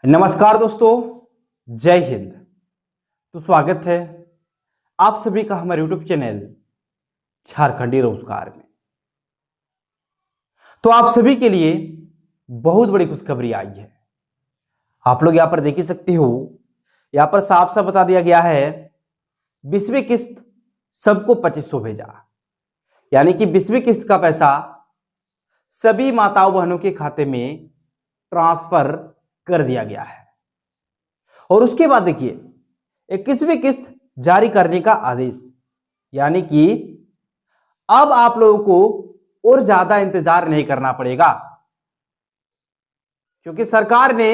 नमस्कार दोस्तों, जय हिंद। तो स्वागत है आप सभी का हमारे यूट्यूब चैनल झारखंडी रोजगार में। तो आप सभी के लिए बहुत बड़ी खुशखबरी आई है। आप लोग यहां पर देख ही सकते हो, यहां पर साफ साफ बता दिया गया है 20वीं किस्त सबको 2500 भेजा। यानी कि 20वीं किस्त का पैसा सभी माताओं बहनों के खाते में ट्रांसफर कर दिया गया है। और उसके बाद देखिए 21वीं किस्त जारी करने का आदेश, यानी कि अब आप लोगों को और ज्यादा इंतजार नहीं करना पड़ेगा, क्योंकि सरकार ने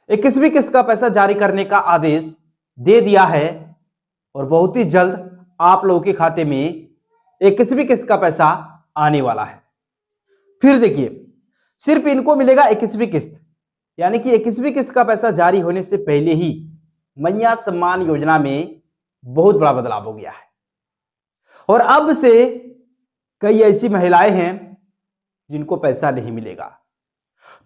21वीं किस्त का पैसा जारी करने का आदेश दे दिया है और बहुत ही जल्द आप लोगों के खाते में 21वीं किस्त का पैसा आने वाला है। फिर देखिए सिर्फ इनको मिलेगा 21वीं किस्त, यानी कि 21वीं किस्त का पैसा जारी होने से पहले ही मैया सम्मान योजना में बहुत बड़ा बदलाव हो गया है। और अब से कई ऐसी महिलाएं हैं जिनको पैसा नहीं मिलेगा।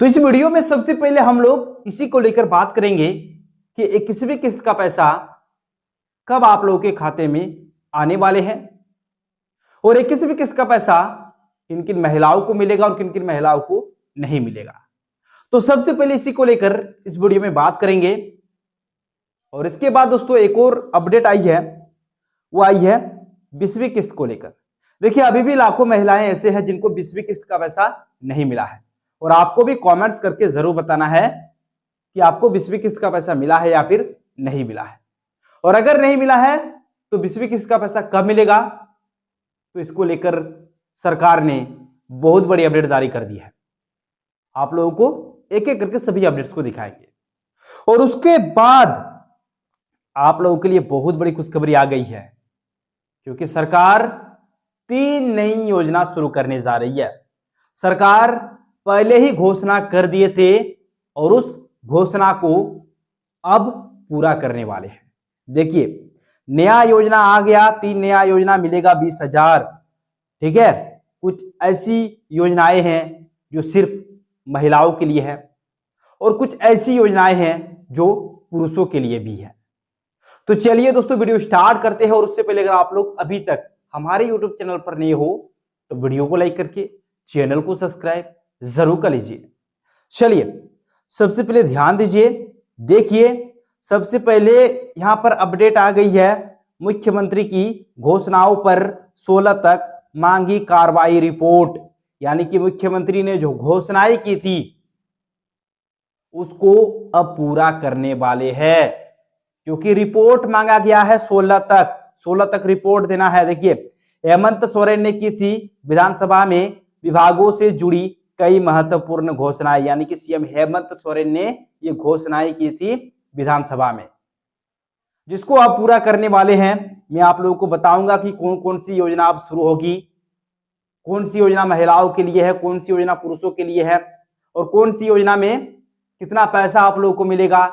तो इस वीडियो में सबसे पहले हम लोग इसी को लेकर बात करेंगे कि 21वीं किस्त का पैसा कब आप लोगों के खाते में आने वाले हैं और 21वीं किस्त का पैसा किन किन महिलाओं को मिलेगा और किन किन महिलाओं को नहीं मिलेगा। तो सबसे पहले इसी को लेकर इस वीडियो में बात करेंगे। और इसके बाद दोस्तों एक और अपडेट आई है, वो आई है 20वीं किस्त को लेकर। देखिए अभी भी लाखों महिलाएं ऐसे हैं जिनको 20वीं किस्त का पैसा नहीं मिला है और आपको भी कमेंट्स करके जरूर बताना है कि आपको 20वीं किस्त का पैसा मिला है या फिर नहीं मिला है। और अगर नहीं मिला है तो 20वीं किस्त का पैसा कब मिलेगा, तो इसको लेकर सरकार ने बहुत बड़ी अपडेट जारी कर दी है। आप लोगों को एक एक करके सभी अपडेट्स को दिखाएंगे। और उसके बाद आप लोगों के लिए बहुत बड़ी खुशखबरी आ गई है, क्योंकि सरकार 3 नई योजना शुरू करने जा रही है। सरकार पहले ही घोषणा कर दिए थे और उस घोषणा को अब पूरा करने वाले हैं। देखिए नया योजना आ गया, 3 नया योजना मिलेगा 20,000। ठीक है, कुछ ऐसी योजनाएं हैं जो सिर्फ महिलाओं के लिए है और कुछ ऐसी योजनाएं हैं जो पुरुषों के लिए भी है। तो चलिए दोस्तों वीडियो स्टार्ट करते हैं। और उससे पहले अगर आप लोग अभी तक हमारे YouTube चैनल पर नहीं हो तो वीडियो को लाइक करके चैनल को सब्सक्राइब जरूर कर लीजिए। चलिए सबसे पहले ध्यान दीजिए, देखिए सबसे पहले यहां पर अपडेट आ गई है मुख्यमंत्री की घोषणाओं पर 16 तक मांगी कार्रवाई रिपोर्ट। यानी कि मुख्यमंत्री ने जो घोषणाएं की थी उसको अब पूरा करने वाले हैं, क्योंकि रिपोर्ट मांगा गया है 16 तक रिपोर्ट देना है। देखिए हेमंत सोरेन ने की थी विधानसभा में विभागों से जुड़ी कई महत्वपूर्ण घोषणाएं, यानी कि सीएम हेमंत सोरेन ने ये घोषणाएं की थी विधानसभा में, जिसको आप पूरा करने वाले हैं। मैं आप लोगों को बताऊंगा कि कौन कौन सी योजना अब शुरू होगी, कौन सी योजना महिलाओं के लिए है, कौन सी योजना पुरुषों के लिए है और कौन सी योजना में कितना पैसा आप लोगों को मिलेगा।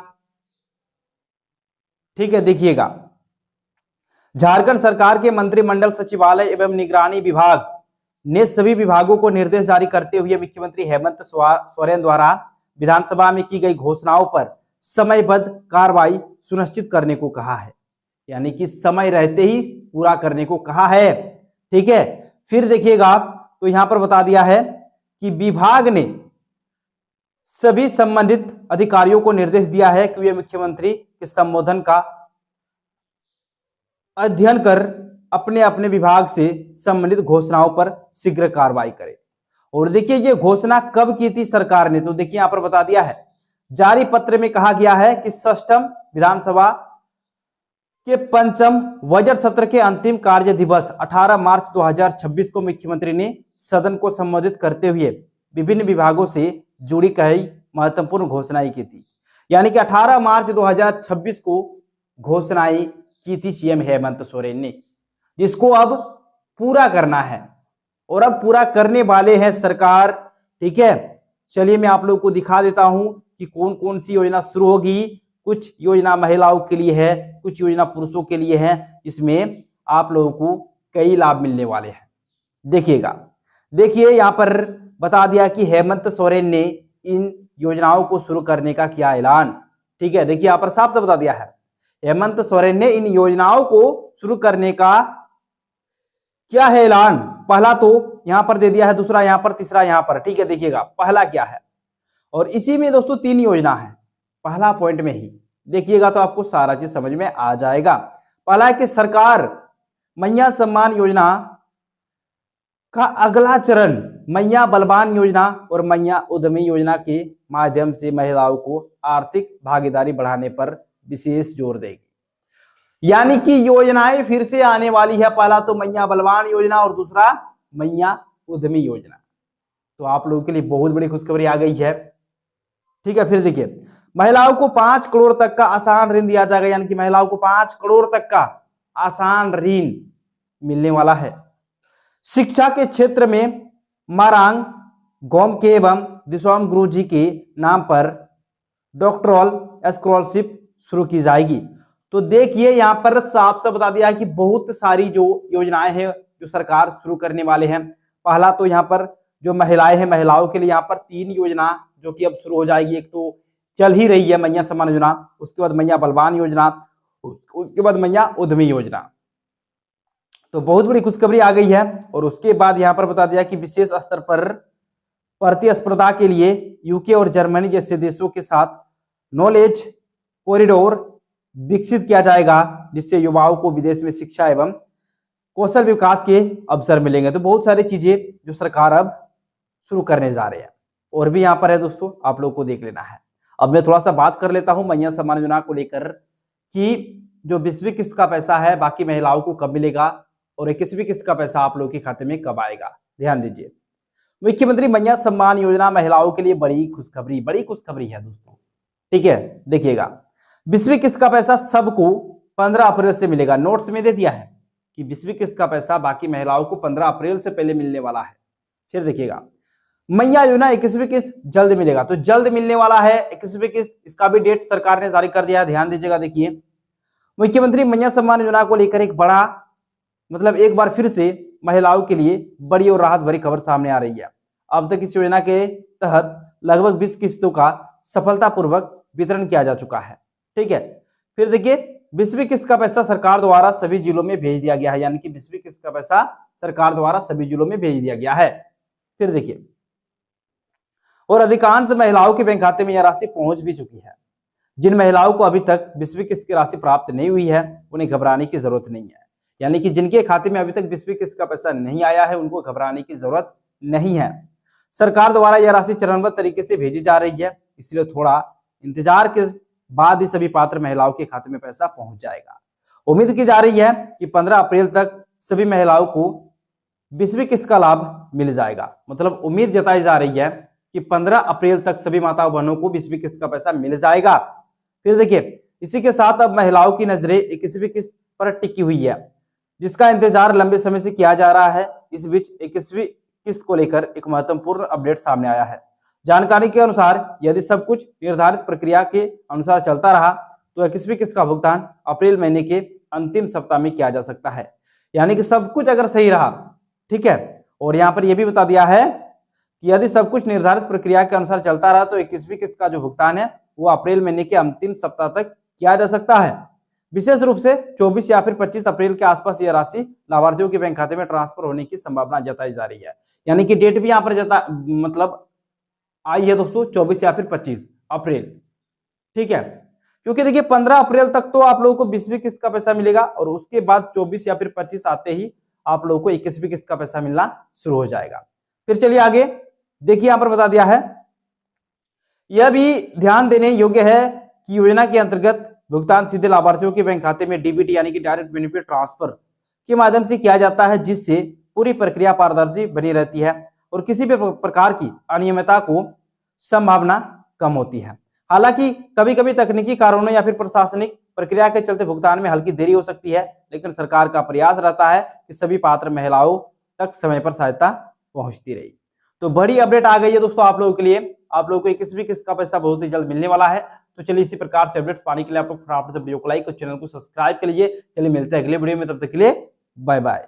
ठीक है, देखिएगा झारखंड सरकार के मंत्रिमंडल सचिवालय एवं निगरानी विभाग ने सभी विभागों को निर्देश जारी करते हुए मुख्यमंत्री हेमंत सोरेन द्वारा विधानसभा में की गई घोषणाओं पर समयबद्ध कार्रवाई सुनिश्चित करने को कहा है, यानी कि समय रहते ही पूरा करने को कहा है। ठीक है, फिर देखिएगा तो यहां पर बता दिया है कि विभाग ने सभी संबंधित अधिकारियों को निर्देश दिया है कि वे मुख्यमंत्री के संबोधन का अध्ययन कर अपने अपने विभाग से संबंधित घोषणाओं पर शीघ्र कार्रवाई करें। और देखिए ये घोषणा कब की थी सरकार ने, तो देखिए यहां पर बता दिया है जारी पत्र में कहा गया है कि 6वीं विधानसभा के 5म बजट सत्र के अंतिम कार्य दिवस 18 मार्च 2026 को मुख्यमंत्री ने सदन को संबोधित करते हुए विभिन्न विभागों से जुड़ी कई महत्वपूर्ण घोषणाएं की थी। यानी कि 18 मार्च 2026 को घोषणाएं की थी सीएम हेमंत सोरेन ने, जिसको अब पूरा करना है और अब पूरा करने वाले हैं सरकार। ठीक है, चलिए मैं आप लोगों को दिखा देता हूं कि कौन कौन सी योजना शुरू होगी। कुछ योजना महिलाओं के लिए है, कुछ योजना पुरुषों के लिए है, जिसमें आप लोगों को कई लाभ मिलने वाले हैं। देखिएगा, देखिए यहां पर बता दिया कि हेमंत सोरेन ने इन योजनाओं को शुरू करने का किया ऐलान। ठीक है, देखिए यहां पर साफ साफ बता दिया है, हेमंत सोरेन ने इन योजनाओं को शुरू करने का क्या है ऐलान। पहला तो यहां पर दे दिया है, दूसरा यहां पर, तीसरा यहां पर। ठीक है, देखिएगा पहला क्या है, और इसी में दोस्तों 3 योजना है, पहला पॉइंट में ही देखिएगा तो आपको सारा चीज समझ में आ जाएगा। पहला है कि सरकार मैया सम्मान योजना का अगला चरण मैया बलवान योजना और मैया उद्यमी योजना के माध्यम से महिलाओं को आर्थिक भागीदारी बढ़ाने पर विशेष जोर देगी। यानी कि योजनाएं फिर से आने वाली है, पहला तो मैया बलवान योजना और दूसरा मैया उद्यमी योजना। तो आप लोगों के लिए बहुत बड़ी खुशखबरी आ गई है। ठीक है, फिर देखिए महिलाओं को 5 करोड़ तक का आसान ऋण दिया जाएगा, यानी कि महिलाओं को 5 करोड़ तक का आसान ऋण मिलने वाला है। शिक्षा के क्षेत्र में मारांग गोमके एवं दिशोम गुरु जी के नाम पर डॉक्टरल स्कॉलरशिप शुरू की जाएगी। तो देखिए यहां पर साफ साफ बता दिया है कि बहुत सारी जो योजनाएं हैं जो सरकार शुरू करने वाले हैं। पहला तो यहाँ पर जो महिलाएं हैं, महिलाओं के लिए यहाँ पर 3 योजना जो कि अब शुरू हो जाएगी। एक तो चल ही रही है मैया सम्मान योजना, उसके बाद मैया बलवान योजना, उसके बाद मैया उद्यमी योजना। तो बहुत बड़ी खुशखबरी आ गई है। और उसके बाद यहाँ पर बता दिया कि विशेष स्तर पर प्रतिस्पर्धा के लिए यूके और जर्मनी जैसे देशों के साथ नॉलेज कॉरिडोर विकसित किया जाएगा, जिससे युवाओं को विदेश में शिक्षा एवं कौशल विकास के अवसर मिलेंगे। तो बहुत सारी चीजें जो सरकार अब शुरू करने जा रहे हैं। और भी यहाँ पर है दोस्तों, आप लोग को देख लेना है। अब मैं थोड़ा सा बात कर लेता हूं मैया सम्मान योजना को लेकर कि जो 20वीं किस्त का पैसा है बाकी महिलाओं को कब मिलेगा और 21वीं किस्त का पैसा आप लोगों के खाते में कब आएगा। ध्यान दीजिए, मुख्यमंत्री मैया सम्मान योजना महिलाओं के लिए बड़ी खुशखबरी है दोस्तों। ठीक है, देखिएगा 20वीं किस्त का पैसा सबको 15 अप्रैल से मिलेगा। नोट्स में दे दिया है कि 20वीं किस्त का पैसा बाकी महिलाओं को 15 अप्रैल से पहले मिलने वाला है। फिर देखिएगा मैया योजना 21वीं किस्त जल्द मिलेगा। तो जल्द मिलने वाला है 21वीं किस्त, इसका भी डेट सरकार ने जारी कर दिया है। ध्यान दीजिएगा, देखिए मुख्यमंत्री मैया सम्मान योजना को लेकर एक बड़ा एक बार फिर से महिलाओं के लिए बड़ी और राहत भरी खबर सामने आ रही है। अब तक इस योजना के तहत लगभग 20 किस्तों का सफलतापूर्वक वितरण किया जा चुका है। ठीक है, फिर देखिए 20वीं किस्त का पैसा सरकार द्वारा सभी जिलों में भेज दिया गया है, यानी कि 20वीं किस्त का पैसा सरकार द्वारा सभी जिलों में भेज दिया गया है। फिर देखिए, और अधिकांश महिलाओं के बैंक खाते में यह राशि पहुंच भी चुकी है। जिन महिलाओं को अभी तक 20वीं किस्त की राशि प्राप्त नहीं हुई है उन्हें घबराने की जरूरत नहीं है। यानी कि जिनके खाते में अभी तक 20वीं किस्त का पैसा नहीं आया है उनको घबराने की जरूरत नहीं है। सरकार द्वारा यह राशि चरणबद्ध तरीके से भेजी जा रही है, इसलिए थोड़ा इंतजार के बाद ही सभी पात्र महिलाओं के खाते में पैसा पहुंच जाएगा। उम्मीद की जा रही है कि 15 अप्रैल तक सभी महिलाओं को 20वीं किस्त का लाभ मिल जाएगा। उम्मीद जताई जा रही है कि 15 अप्रैल तक सभी माताओं बहनों को 20वीं किस्त का पैसा मिल जाएगा। फिर देखिए, इसी के साथ अब महिलाओं की नजरें 21वीं किस्त पर टिकी हुई है, जिसका इंतजार लंबे समय से किया जा रहा है। इस बीच 21वीं किस्त को लेकर एक महत्वपूर्ण अपडेट सामने आया है। जानकारी के अनुसार यदि सब कुछ निर्धारित प्रक्रिया के अनुसार चलता रहा तो 21वीं किस्त का भुगतान अप्रैल महीने के अंतिम सप्ताह में किया जा सकता है। यानी कि सब कुछ अगर सही रहा, ठीक है। और यहाँ पर यह भी बता दिया है कि यदि सब कुछ निर्धारित प्रक्रिया के अनुसार चलता रहा तो 21वीं किस्त का जो भुगतान है वो अप्रैल महीने के अंतिम सप्ताह तक किया जा सकता है। विशेष रूप से 24 या फिर 25 अप्रैल के आसपास यह राशि लाभार्थियों के बैंक खाते में ट्रांसफर होने की संभावना जताई जा रही है। यानी कि डेट भी यहाँ पर आई है दोस्तों, 24 या फिर 25 अप्रैल। ठीक है, क्योंकि देखिए 15 अप्रैल तक तो आप लोगों को 20वीं किस्त का पैसा मिलेगा और उसके बाद 24 या फिर 25 आते ही आप लोगों को 21वीं किस्त का पैसा मिलना शुरू हो जाएगा। फिर चलिए आगे देखिए, यहां पर बता दिया है, यह भी ध्यान देने योग्य है कि योजना के अंतर्गत भुगतान सीधे लाभार्थियों के बैंक खाते में डीबीटी यानी कि डायरेक्ट बेनिफिट ट्रांसफर के माध्यम से किया जाता है, जिससे पूरी प्रक्रिया पारदर्शी बनी रहती है और किसी भी प्रकार की अनियमितता को संभावना कम होती है। हालांकि कभी कभी तकनीकी कारणों या फिर प्रशासनिक प्रक्रिया के चलते भुगतान में हल्की देरी हो सकती है, लेकिन सरकार का प्रयास रहता है कि सभी पात्र महिलाओं तक समय पर सहायता पहुंचती रही। तो बड़ी अपडेट आ गई है दोस्तों आप लोगों के लिए। आप लोगों को 21वीं किस्त का पैसा बहुत ही जल्द मिलने वाला है। तो चलिए इसी प्रकार से अपडेट्स पाने के लिए आप लोग फटाफट से वीडियो को लाइक और चैनल को सब्सक्राइब कर लीजिए। चलिए मिलते हैं अगले वीडियो में, तब तक के लिए बाय बाय।